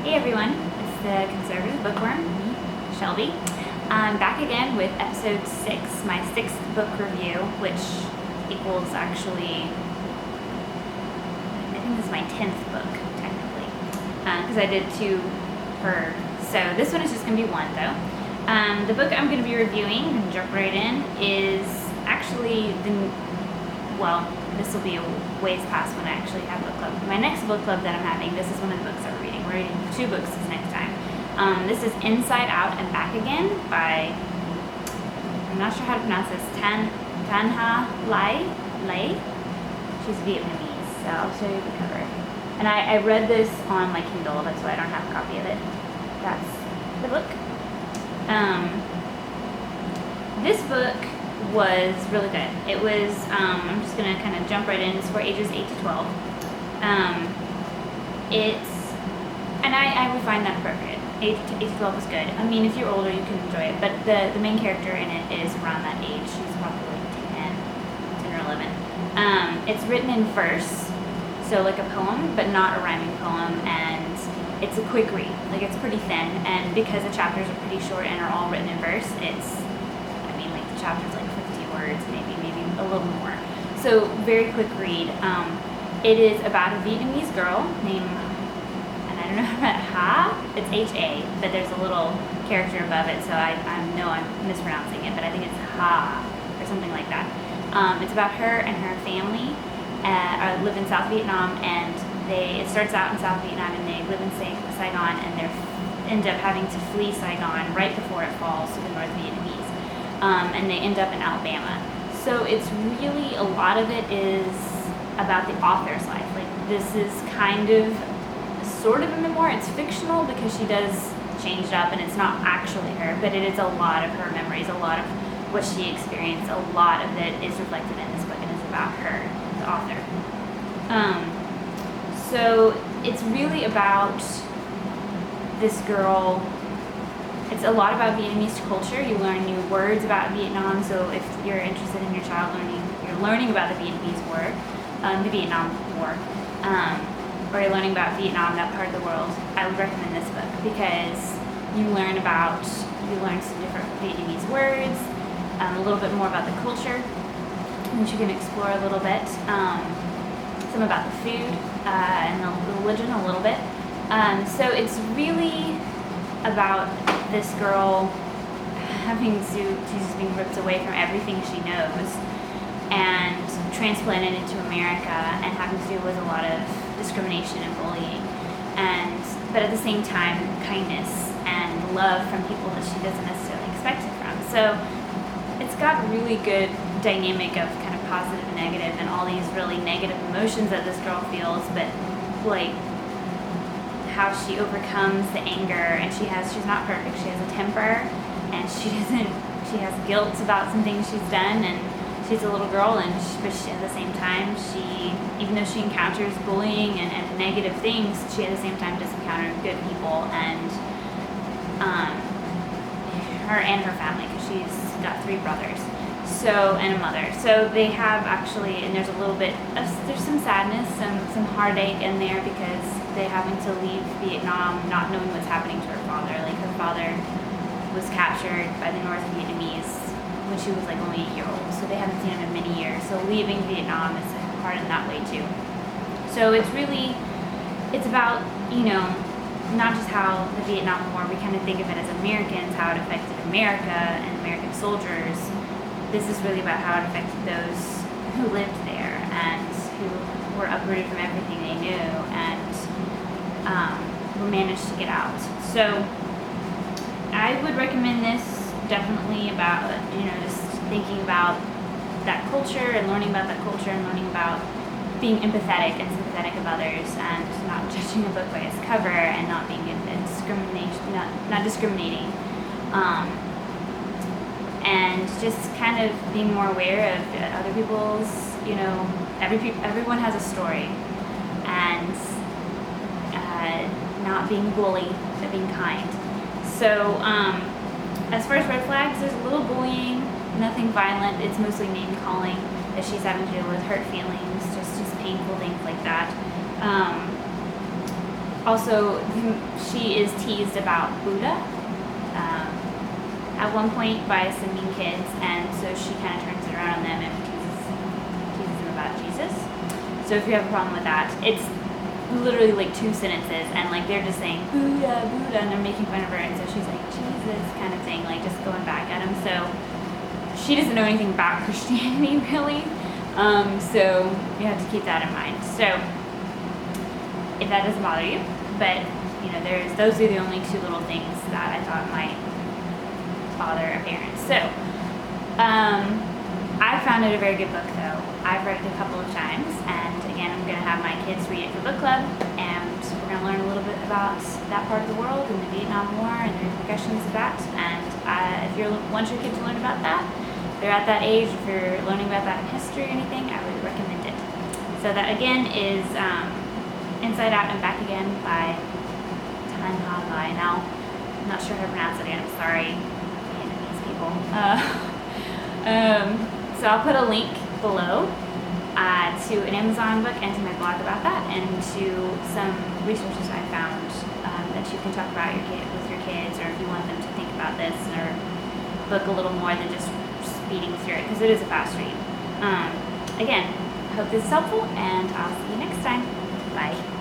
Hey everyone, it's the Conservative Bookworm, me, Shelby. I'm back again with episode 6, my 6th book review, which equals actually, I think this is my 10th book, technically, because I did 2 per, so this one is just going to be 1 though. The book I'm going to be reviewing, and jump right in, is actually this will be a ways past when I actually have book club. My next book club that I'm having, this is one of the books that we're reading. We're reading 2 books this next time. This is Inside Out and Back Again by, I'm not sure how to pronounce this, Thanhha Lai. She's Vietnamese, so I'll show you the cover. And I read this on my Kindle, that's why I don't have a copy of it. That's the book. This book was really good. It was, I'm just going to kind of jump right in, it's for ages 8 to 12. I would find that appropriate. 8 to 12 is good. I mean, if you're older, you can enjoy it, but the main character in it is around that age. She's probably like 10 or 11. It's written in verse, so like a poem, but not a rhyming poem, and it's a quick read. Like, it's pretty thin, and because the chapters are pretty short and are all written in verse, the chapter's like 50 words, maybe a little more. So, very quick read. It is about a Vietnamese girl named, and I don't know how, it's H-A, but there's a little character above it, so I know I'm mispronouncing it, but I think it's Ha, or something like that. It's about her and her family, live in South Vietnam, and it starts out in South Vietnam, and they live in Saigon, and they end up having to flee Saigon right before it falls to the North Vietnamese. And they end up in Alabama. So it's really, a lot of it is about the author's life. Like, this is kind of, sort of a memoir. It's fictional because she does change it up and it's not actually her, but it is a lot of her memories, a lot of what she experienced. A lot of it is reflected in this book and is about her, the author. So it's really about this girl. It's a lot about Vietnamese culture. You learn new words about Vietnam. So if you're interested in your child you're learning about the Vietnamese War, the Vietnam War, or you're learning about Vietnam, that part of the world, I would recommend this book because you learn some different Vietnamese words, a little bit more about the culture, which you can explore a little bit, some about the food, and the religion a little bit. So it's really about this girl she's being ripped away from everything she knows and transplanted into America and having to deal with a lot of discrimination and bullying, but at the same time kindness and love from people that she doesn't necessarily expect it from. So it's got a really good dynamic of kind of positive and negative, and all these really negative emotions that this girl feels, but like how she overcomes the anger, and she's not perfect, she has a temper, and she has guilt about some things she's done, and she's a little girl, but at the same time, even though she encounters bullying and negative things, she at the same time does encounter good people, and her and her family, because she's got 3 brothers, and a mother. So they have actually, and there's some sadness, some heartache in there, because they're having to leave Vietnam not knowing what's happening to her father. Like, her father was captured by the North Vietnamese when she was like only 8 years old, so they haven't seen him in many years. So leaving Vietnam is hard in that way too. So it's about, not just how the Vietnam War, we kind of think of it as Americans, how it affected America and American soldiers. This is really about how it affected those who lived there and who were uprooted from everything they knew and managed to get out. So I would recommend this definitely about, just thinking about that culture and learning about that culture and learning about being empathetic and sympathetic of others and not judging a book by its cover and not being not discriminating. And just kind of being more aware of other people's, everyone has a story, and not being bully, but being kind. So as far as red flags, there's a little bullying, nothing violent. It's mostly name calling that she's having to deal with, hurt feelings, just painful things like that. Also, she is teased about Buddha at one point by some mean kids, and so she kind of turns it around on them and teases them about Jesus. So if you have a problem with that, it's literally like 2 sentences, and like they're just saying Buddha, Buddha, and they're making fun of her, and so she's like Jesus kind of thing, like just going back at him. So she doesn't know anything about Christianity really, so you have to keep that in mind. So if that doesn't bother you, but you know, those are the only 2 little things that I thought might bother a parent. So I found it a very good book though. I've read it a couple of times, and again, I'm going to have my kids read it for book club, and we're going to learn a little bit about that part of the world and the Vietnam War and the repercussions of that. And if you want your kids to learn about that, they're at that age, if you're learning about that in history or anything, I would recommend it. So that again is Inside Out and Back Again by Thanhha Lai. Now, I'm not sure how to pronounce it again, I'm sorry, Vietnamese people. So I'll put a link below to an Amazon book and to my blog about that, and to some resources I found that you can talk about with your kids, or if you want them to think about this or book a little more than just speeding through it, because it is a fast read. Again, I hope this is helpful, and I'll see you next time. Bye.